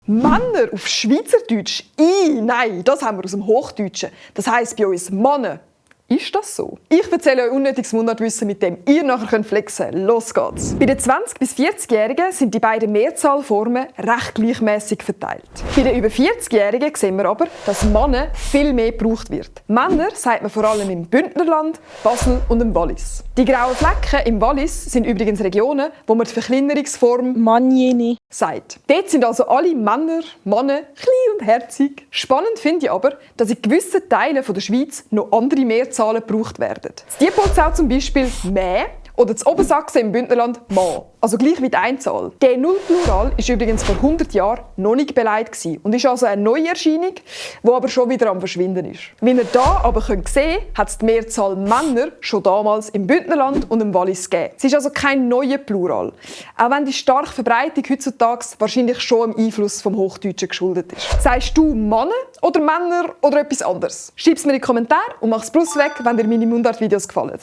Männer auf Schweizerdeutsch? Nein, das haben wir aus dem Hochdeutschen. Das heisst bei uns Männer. Ist das so? Ich erzähle euch unnötiges Mundartwissen, mit dem ihr nachher flexen könnt. Los geht's! Bei den 20- bis 40-Jährigen sind die beiden Mehrzahlformen recht gleichmäßig verteilt. Bei den über 40-Jährigen sehen wir aber, dass Männer viel mehr gebraucht wird. Männer sagt man vor allem im Bündnerland, Basel und im Wallis. Die grauen Flecken im Wallis sind übrigens Regionen, wo man die Verkleinerungsform Manjeni sagt. Dort sind also alle Männer, klein und herzig. Spannend finde ich aber, dass in gewissen Teilen der Schweiz noch andere Mehrzahlen gebraucht werden. In Diepolzau zum Beispiel «Mä» oder in Obersachsen im Bündnerland «Ma». Also gleich wie die Einzahl. Der Nullplural war übrigens vor 100 Jahren noch nicht beleidigt und ist also eine Neuerscheinung, die aber schon wieder am Verschwinden ist. Wie ihr hier aber sehen könnt, hat es die Mehrzahl Männer schon damals im Bündnerland und im Wallis gegeben. Es ist also kein neuer Plural. Auch wenn die starke Verbreitung heutzutage wahrscheinlich schon im Einfluss vom Hochdeutschen geschuldet ist. Sagst du Männer oder Männer oder etwas anderes? Schreib es mir in die Kommentare und mach das Plus weg, wenn dir meine Mundart-Videos gefallen.